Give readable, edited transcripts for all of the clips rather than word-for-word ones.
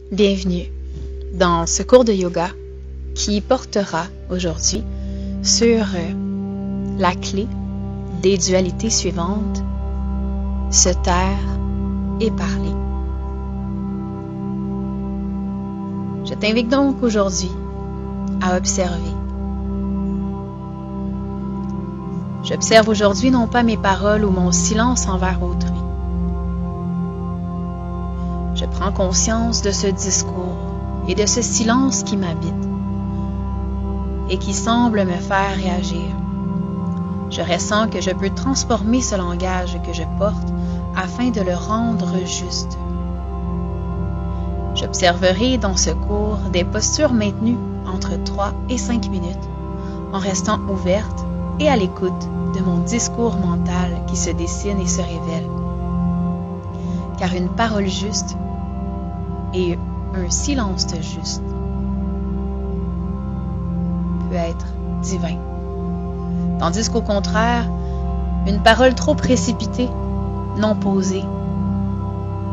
Bienvenue dans ce cours de yoga qui portera aujourd'hui sur la clé des dualités suivantes, se taire et parler. Je t'invite donc aujourd'hui à observer. J'observe aujourd'hui non pas mes paroles ou mon silence envers autrui. Je prends conscience de ce discours et de ce silence qui m'habite et qui semble me faire réagir. Je ressens que je peux transformer ce langage que je porte afin de le rendre juste. J'observerai dans ce cours des postures maintenues entre 3 et 5 minutes en restant ouverte et à l'écoute de mon discours mental qui se dessine et se révèle. Car une parole juste et un silence juste peut être divin. Tandis qu'au contraire, une parole trop précipitée, non posée,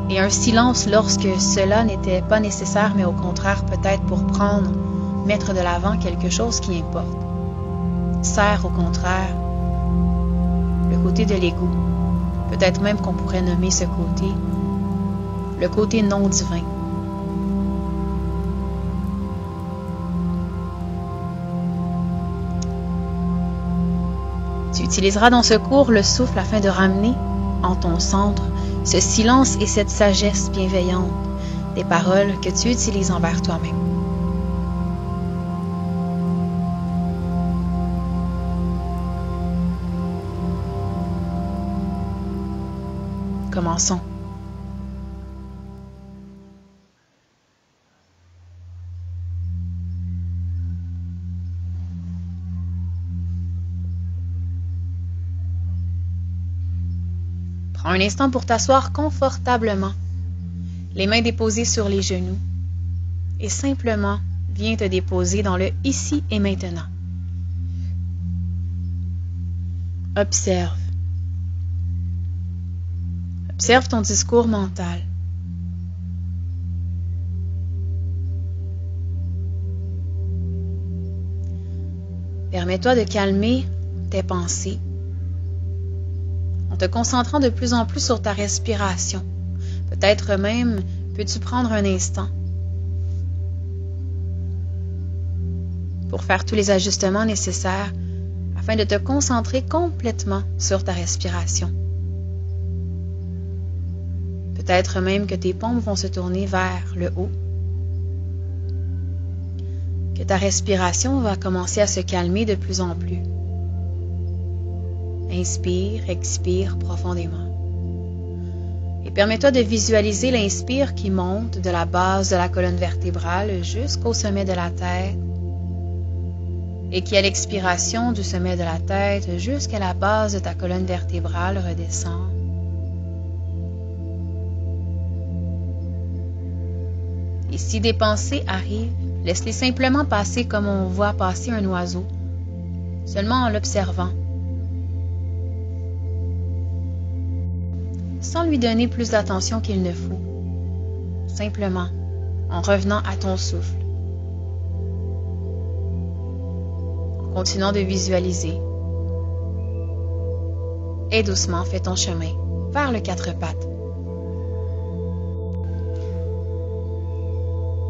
et un silence lorsque cela n'était pas nécessaire, mais au contraire peut-être pour mettre de l'avant quelque chose qui importe, sert au contraire le côté de l'ego. Peut-être même qu'on pourrait nommer ce côté le côté non divin. Tu utiliseras dans ce cours le souffle afin de ramener en ton centre ce silence et cette sagesse bienveillante des paroles que tu utilises envers toi-même. Commençons. Prends un instant pour t'asseoir confortablement, les mains déposées sur les genoux, et simplement viens te déposer dans le ici et maintenant. Observe. Observe ton discours mental. Permets-toi de calmer tes pensées en te concentrant de plus en plus sur ta respiration. Peut-être même peux-tu prendre un instant pour faire tous les ajustements nécessaires afin de te concentrer complètement sur ta respiration. Peut-être même que tes paumes vont se tourner vers le haut, que ta respiration va commencer à se calmer de plus en plus. Inspire, expire profondément. Et permets-toi de visualiser l'inspire qui monte de la base de la colonne vertébrale jusqu'au sommet de la tête et qui, à l'expiration du sommet de la tête jusqu'à la base de ta colonne vertébrale, redescend. Et si des pensées arrivent, laisse-les simplement passer comme on voit passer un oiseau, seulement en l'observant, sans lui donner plus d'attention qu'il ne faut, simplement en revenant à ton souffle, en continuant de visualiser, et doucement fais ton chemin vers le 4 pattes.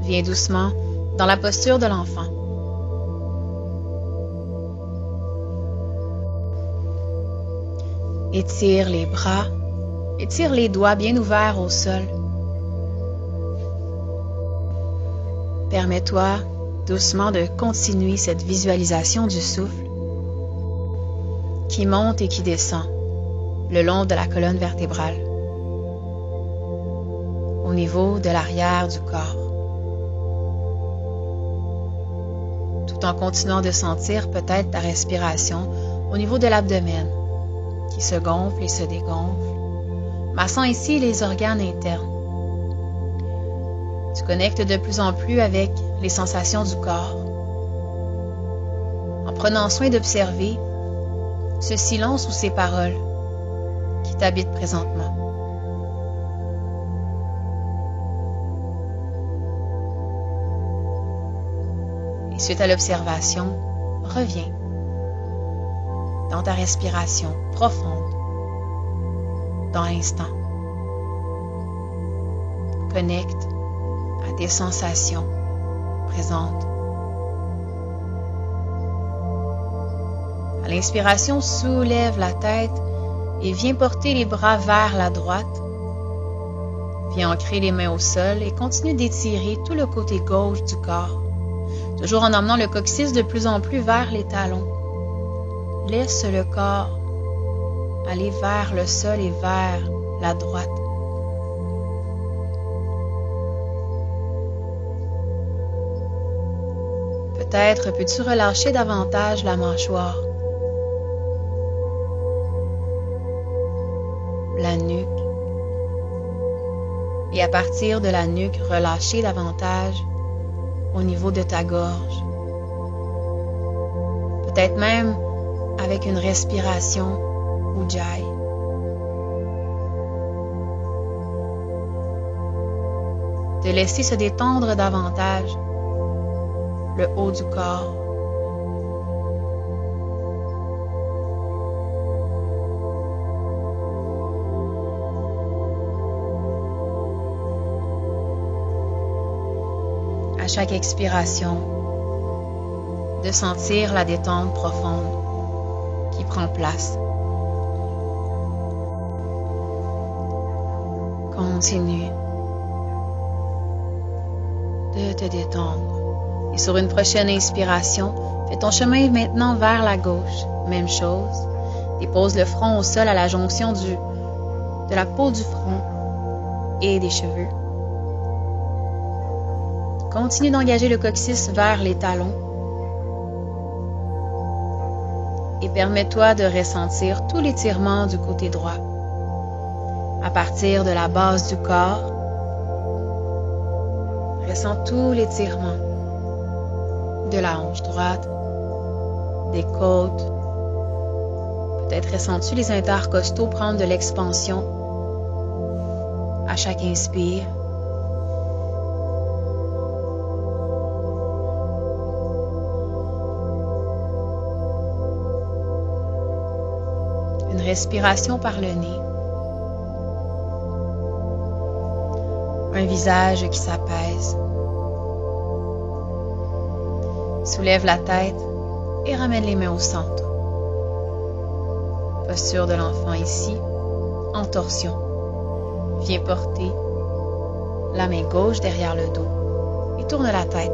Viens doucement dans la posture de l'enfant. Étire les bras. Étire les doigts bien ouverts au sol. Permets-toi doucement de continuer cette visualisation du souffle qui monte et qui descend le long de la colonne vertébrale, au niveau de l'arrière du corps, tout en continuant de sentir peut-être ta respiration au niveau de l'abdomen qui se gonfle et se dégonfle, massant ici les organes internes. Tu connectes de plus en plus avec les sensations du corps, en prenant soin d'observer ce silence ou ces paroles qui t'habitent présentement. Et suite à l'observation, reviens dans ta respiration profonde, dans l'instant. Connecte à tes sensations présentes. À l'inspiration, soulève la tête et viens porter les bras vers la droite. Viens ancrer les mains au sol et continue d'étirer tout le côté gauche du corps, toujours en emmenant le coccyx de plus en plus vers les talons. Laisse le corps aller vers le sol et vers la droite. Peut-être peux-tu relâcher davantage la mâchoire, la nuque, et à partir de la nuque, relâcher davantage au niveau de ta gorge. Peut-être même avec une respiration Ujjayi. De laisser se détendre davantage le haut du corps. À chaque expiration, de sentir la détente profonde qui prend place. Continue de te détendre. Et sur une prochaine inspiration, fais ton chemin maintenant vers la gauche. Même chose. Dépose le front au sol à la jonction de la peau du front et des cheveux. Continue d'engager le coccyx vers les talons. Et permets-toi de ressentir tout l'étirement du côté droit. À partir de la base du corps, ressens tout l'étirement de la hanche droite, des côtes. Peut-être ressens-tu les intercostaux prendre de l'expansion à chaque inspire. Une respiration par le nez. Un visage qui s'apaise. Soulève la tête et ramène les mains au centre. Posture de l'enfant ici, en torsion. Viens porter la main gauche derrière le dos et tourne la tête.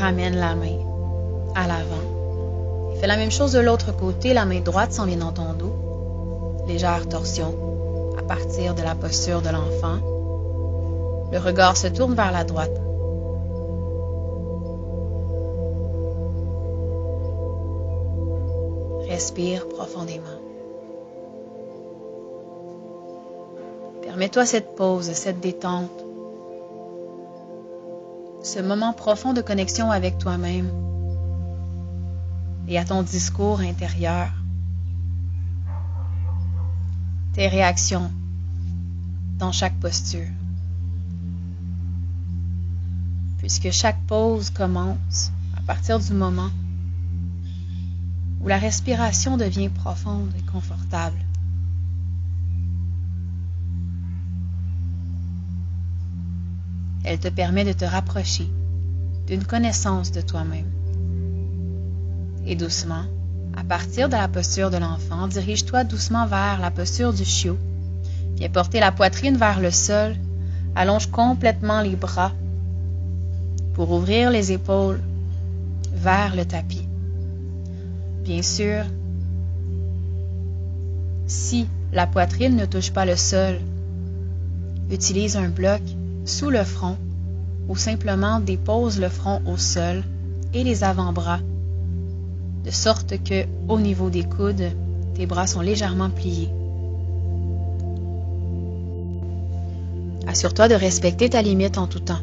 Ramène la main à l'avant. Fais la même chose de l'autre côté, la main droite s'en vient dans ton dos. Légère torsion à partir de la posture de l'enfant. Le regard se tourne vers la droite. Respire profondément. Permets-toi cette pause, cette détente. Ce moment profond de connexion avec toi-même et à ton discours intérieur. Tes réactions dans chaque posture. Puisque chaque pause commence à partir du moment où la respiration devient profonde et confortable. Elle te permet de te rapprocher d'une connaissance de toi-même. Et doucement, à partir de la posture de l'enfant, dirige-toi doucement vers la posture du chiot. Viens porter la poitrine vers le sol, allonge complètement les bras pour ouvrir les épaules vers le tapis. Bien sûr, Si la poitrine ne touche pas le sol, utilise un bloc sous le front ou simplement dépose le front au sol et les avant-bras, de sorte que, au niveau des coudes, tes bras sont légèrement pliés. Assure-toi de respecter ta limite en tout temps.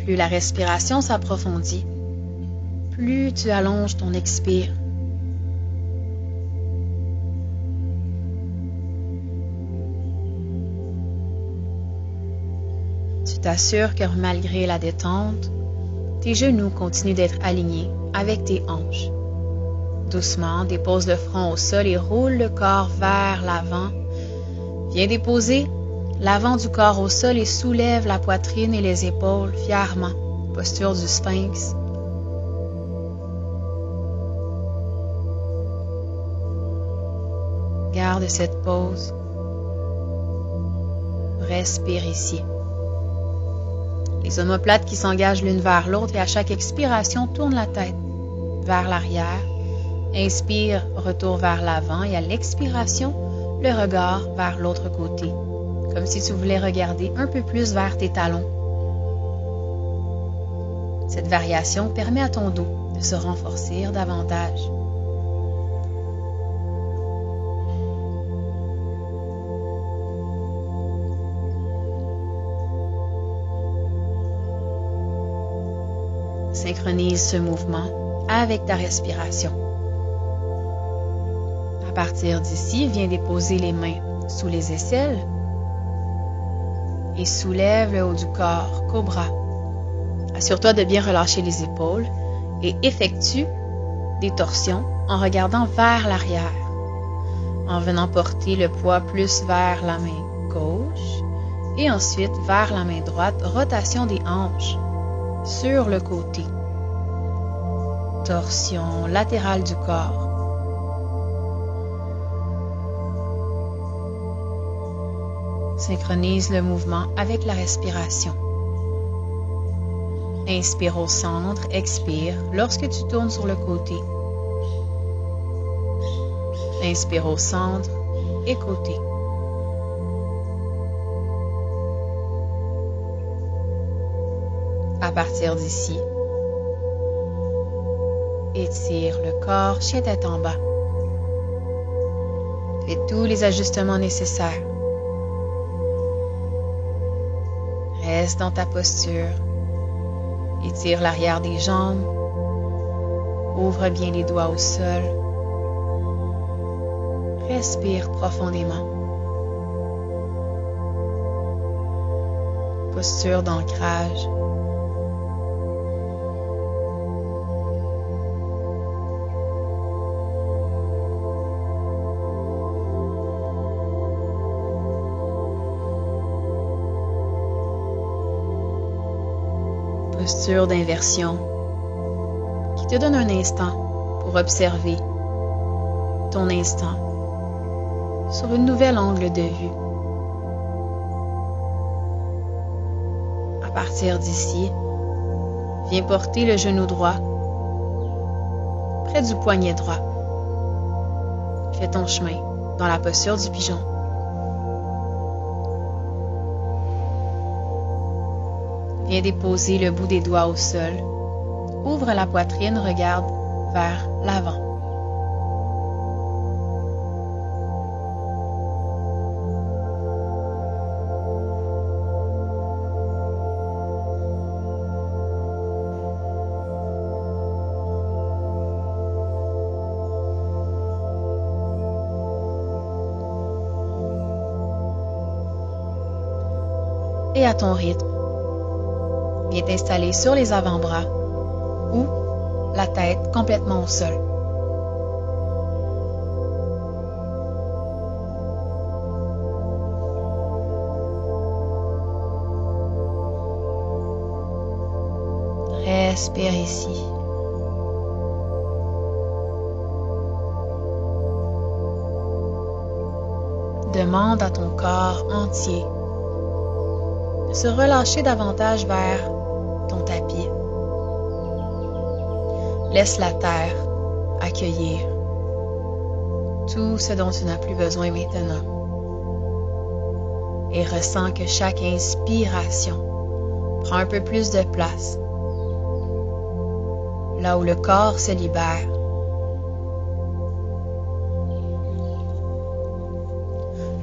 Plus la respiration s'approfondit, plus tu allonges ton expire. Tu t'assures que malgré la détente, tes genoux continuent d'être alignés avec tes hanches. Doucement, dépose le front au sol et roule le corps vers l'avant. Viens déposer l'avant du corps au sol et soulève la poitrine et les épaules fièrement, posture du sphinx. Garde cette pause. Respire ici. Les omoplates qui s'engagent l'une vers l'autre et à chaque expiration, tourne la tête vers l'arrière. Inspire, retour vers l'avant et à l'expiration, le regard vers l'autre côté, comme si tu voulais regarder un peu plus vers tes talons. Cette variation permet à ton dos de se renforcer davantage. Synchronise ce mouvement avec ta respiration. À partir d'ici, viens déposer les mains sous les aisselles et soulève le haut du corps, cobra. Assure-toi de bien relâcher les épaules et effectue des torsions en regardant vers l'arrière, en venant porter le poids plus vers la main gauche et ensuite vers la main droite, rotation des hanches sur le côté. Torsion latérale du corps. Synchronise le mouvement avec la respiration. Inspire au centre, expire lorsque tu tournes sur le côté. Inspire au centre et côté. À partir d'ici, étire le corps, chien tête en bas. Fais tous les ajustements nécessaires. Reste dans ta posture. Étire l'arrière des jambes. Ouvre bien les doigts au sol. Respire profondément. Posture d'ancrage. Posture d'inversion qui te donne un instant pour observer ton instant sur un nouvel angle de vue. À partir d'ici, viens porter le genou droit près du poignet droit. Fais ton chemin dans la posture du pigeon. Viens déposer le bout des doigts au sol. Ouvre la poitrine, regarde vers l'avant. Et à ton rythme, viens t'installer sur les avant-bras ou la tête complètement au sol. Respire ici. demande à ton corps entier de se relâcher davantage vers ton tapis. Laisse la terre accueillir tout ce dont tu n'as plus besoin maintenant. Et ressens que chaque inspiration prend un peu plus de place. Là où le corps se libère.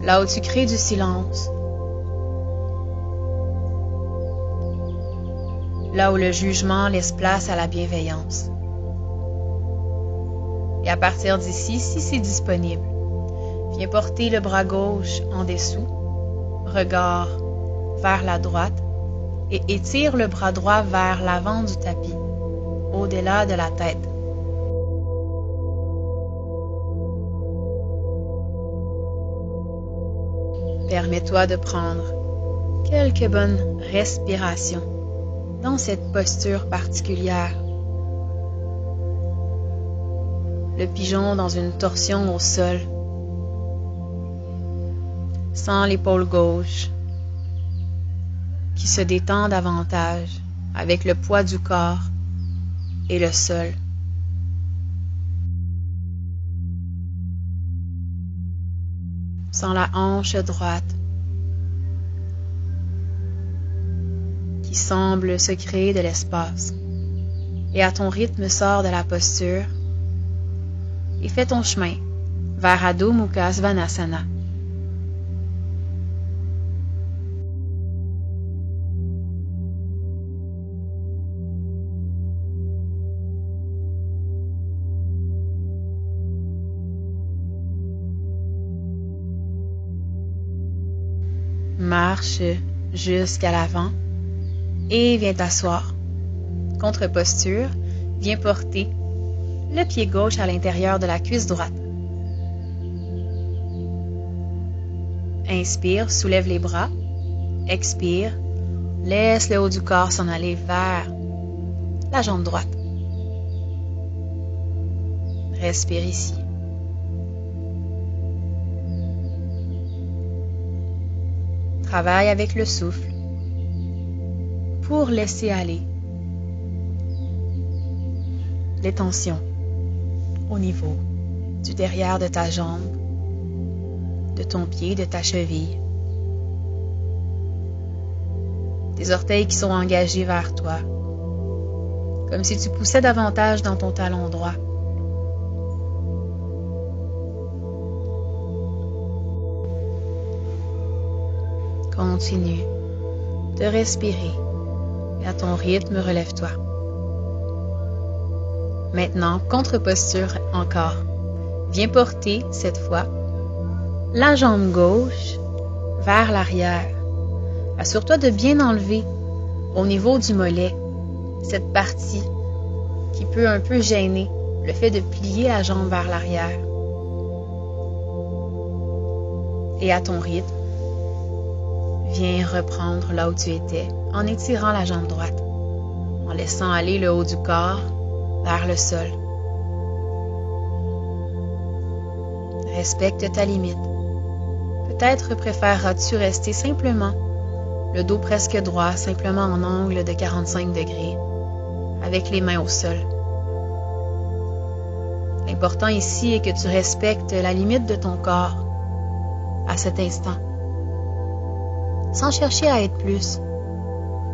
Là où tu crées du silence. Là où le jugement laisse place à la bienveillance. Et à partir d'ici, si c'est disponible, viens porter le bras gauche en dessous, regard vers la droite et étire le bras droit vers l'avant du tapis, au-delà de la tête. Permets-toi de prendre quelques bonnes respirations dans cette posture particulière. Le pigeon dans une torsion au sol, sans l'épaule gauche, qui se détend davantage avec le poids du corps et le sol. Sans la hanche droite, qui semble se créer de l'espace. Et à ton rythme, sors de la posture et fais ton chemin vers Adho Mukha Svanasana. Marche jusqu'à l'avant et viens t'asseoir. Contre-posture, viens porter le pied gauche à l'intérieur de la cuisse droite. Inspire, soulève les bras. Expire, laisse le haut du corps s'en aller vers la jambe droite. Respire ici. Travaille avec le souffle pour laisser aller les tensions au niveau du derrière de ta jambe, de ton pied, de ta cheville. Tes orteils qui sont engagés vers toi, comme si tu poussais davantage dans ton talon droit. Continue de respirer et à ton rythme, relève-toi. Maintenant, contre-posture encore. Viens porter, cette fois, la jambe gauche vers l'arrière. Assure-toi de bien enlever au niveau du mollet cette partie qui peut un peu gêner le fait de plier la jambe vers l'arrière. Et à ton rythme, viens reprendre là où tu étais en étirant la jambe droite, en laissant aller le haut du corps vers le sol. Respecte ta limite. Peut-être préféreras-tu rester simplement, le dos presque droit, simplement en angle de 45 degrés, avec les mains au sol. L'important ici est que tu respectes la limite de ton corps à cet instant. Sans chercher à être plus,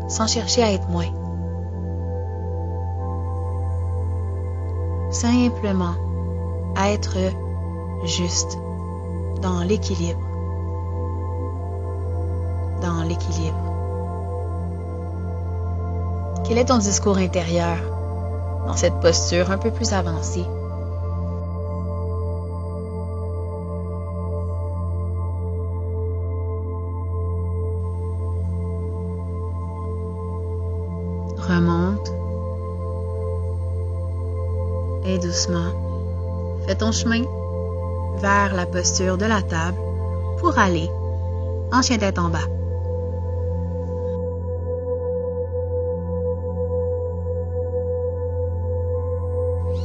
sans chercher à être moins. Simplement être juste dans l'équilibre. Dans l'équilibre. Quel est ton discours intérieur dans cette posture un peu plus avancée? Remonte et doucement, fais ton chemin vers la posture de la table pour aller en chien tête en bas.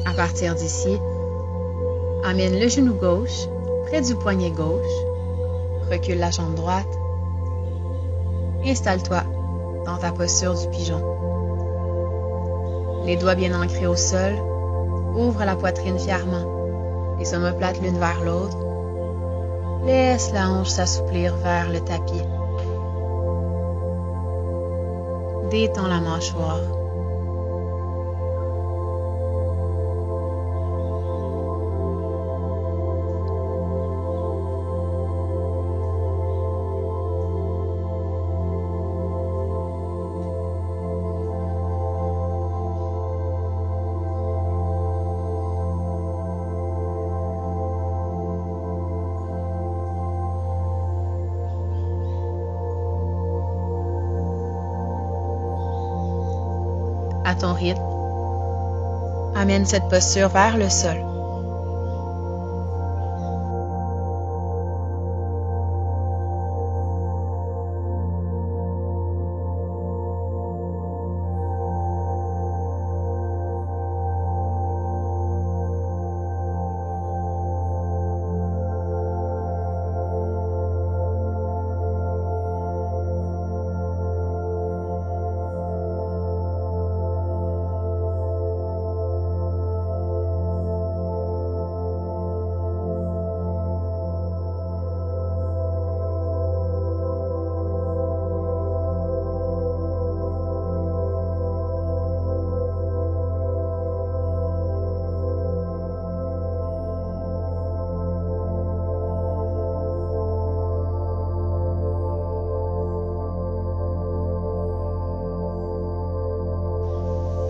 À partir d'ici, amène le genou gauche près du poignet gauche Recule la jambe droite. Installe-toi dans ta posture du pigeon. Les doigts bien ancrés au sol. Ouvre la poitrine fièrement. Les omoplates l'une vers l'autre. Laisse la hanche s'assouplir vers le tapis. Détends la mâchoire. À ton rythme, amène cette posture vers le sol.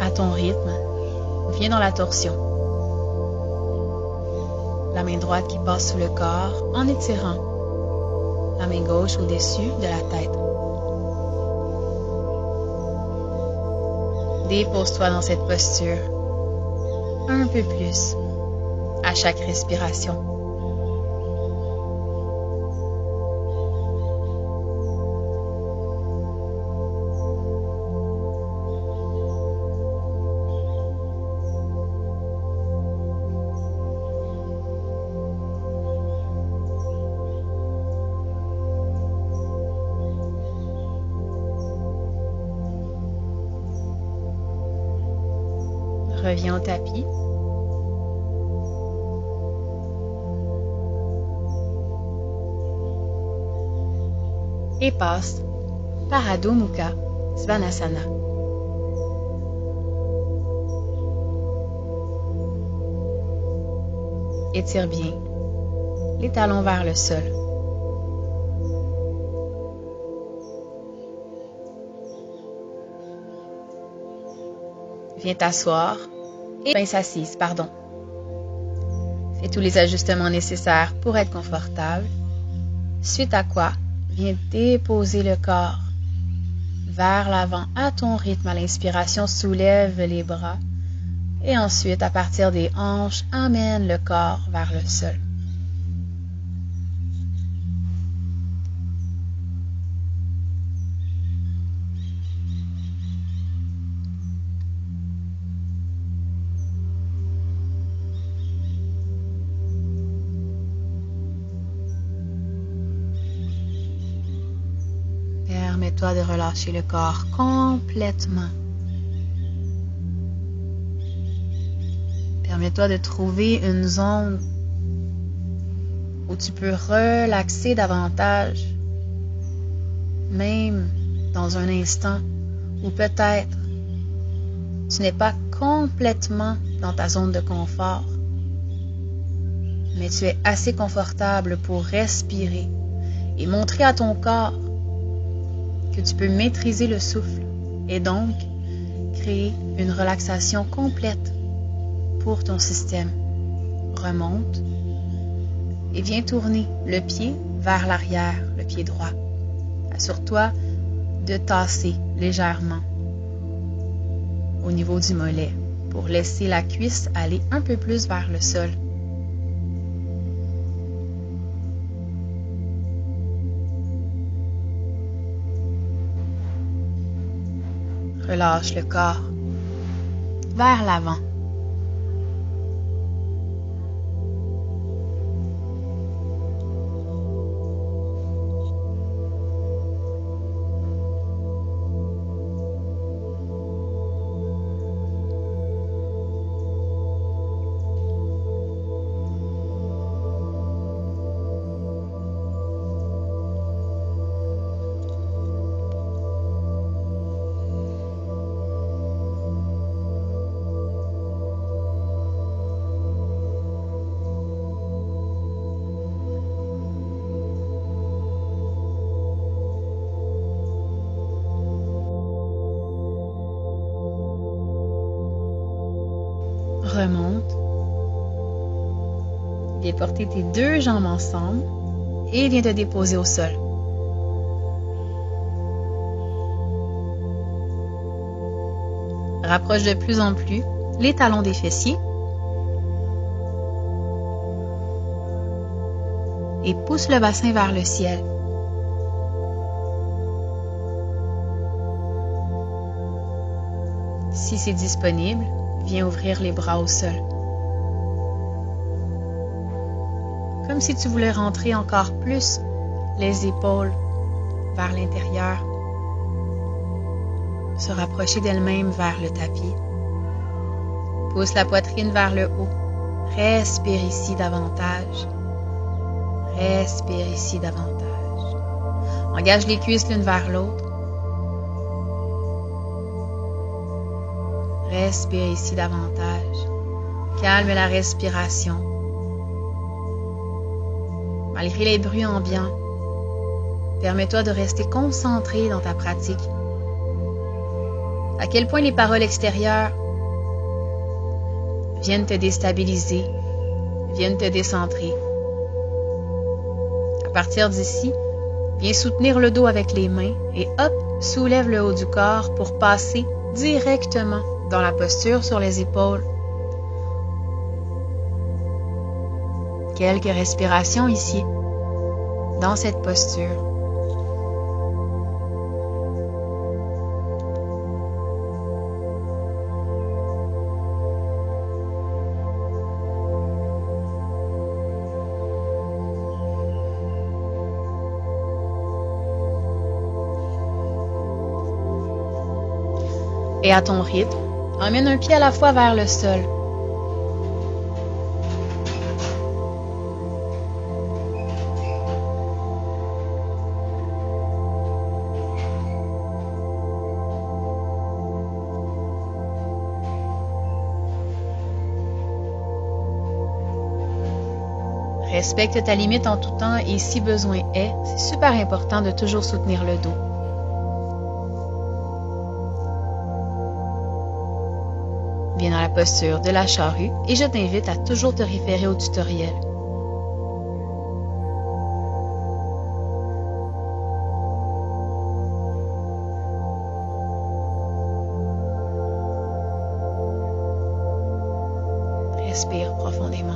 À ton rythme, viens dans la torsion. La main droite qui passe sous le corps en étirant la main gauche au-dessus de la tête. Dépose-toi dans cette posture un peu plus à chaque respiration. Reviens au tapis. Et passe par Adho Mukha Svanasana. Étire bien les talons vers le sol. Viens t'asseoir et pince assise, Fais tous les ajustements nécessaires pour être confortable. Suite à quoi, viens déposer le corps vers l'avant à ton rythme. À l'inspiration, soulève les bras. Et ensuite, à partir des hanches, amène le corps vers le sol. Permets-toi de relâcher le corps complètement. Permets-toi de trouver une zone où tu peux relaxer davantage, même dans un instant où peut-être tu n'es pas complètement dans ta zone de confort, mais tu es assez confortable pour respirer et montrer à ton corps que tu peux maîtriser le souffle et donc créer une relaxation complète pour ton système. Remonte et viens tourner le pied vers l'arrière, le pied droit. Assure-toi de tasser légèrement au niveau du mollet pour laisser la cuisse aller un peu plus vers le sol. Relâche le corps vers l'avant. remonte. Viens porter tes deux jambes ensemble et viens te déposer au sol. Rapproche de plus en plus les talons des fessiers et pousse le bassin vers le ciel. Si c'est disponible, viens ouvrir les bras au sol. Comme si tu voulais rentrer encore plus les épaules vers l'intérieur, se rapprocher d'elle-même vers le tapis. Pousse la poitrine vers le haut. Respire ici davantage. Respire ici davantage. Engage les cuisses l'une vers l'autre. Respire ici davantage. Calme la respiration. Malgré les bruits ambiants, permets-toi de rester concentré dans ta pratique. À quel point les paroles extérieures viennent te déstabiliser, viennent te décentrer. À partir d'ici, viens soutenir le dos avec les mains et hop, soulève le haut du corps pour passer directement dans la posture sur les épaules. Quelques respirations ici, dans cette posture. Et à ton rythme, emmène un pied à la fois vers le sol. Respecte ta limite en tout temps et si besoin est, c'est super important de toujours soutenir le dos. Viens dans la posture de la charrue et je t'invite à toujours te référer au tutoriel. Respire profondément.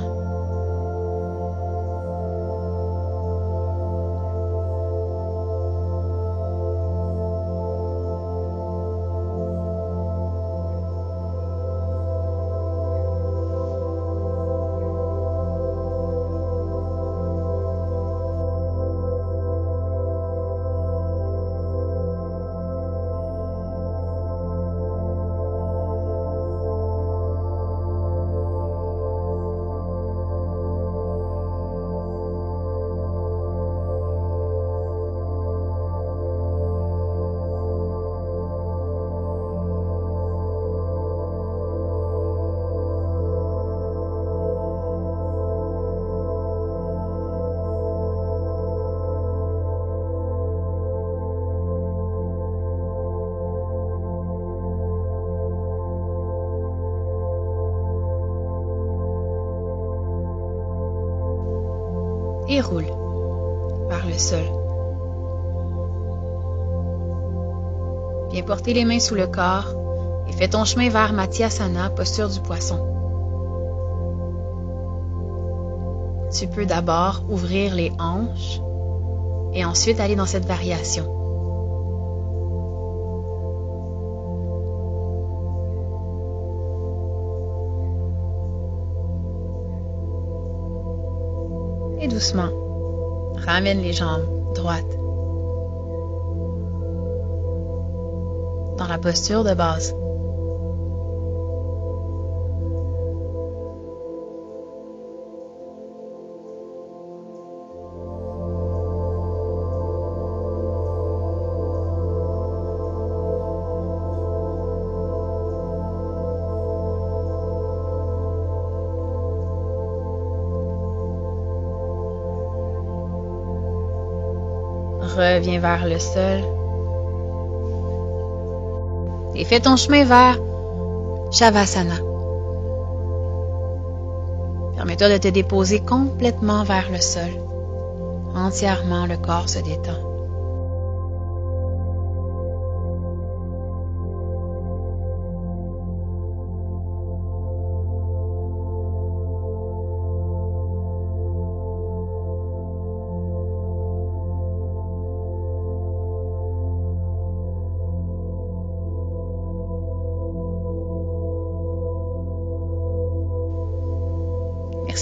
Et roule vers le sol. Viens porter les mains sous le corps et fais ton chemin vers Matyasana, posture du poisson. Tu peux d'abord ouvrir les hanches et ensuite aller dans cette variation. Et doucement, ramène les jambes droites dans la posture de base. Reviens vers le sol. Et fais ton chemin vers Shavasana. Permets-toi de te déposer complètement vers le sol. Entièrement, le corps se détend.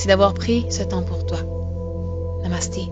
Merci d'avoir pris ce temps pour toi. Namasté.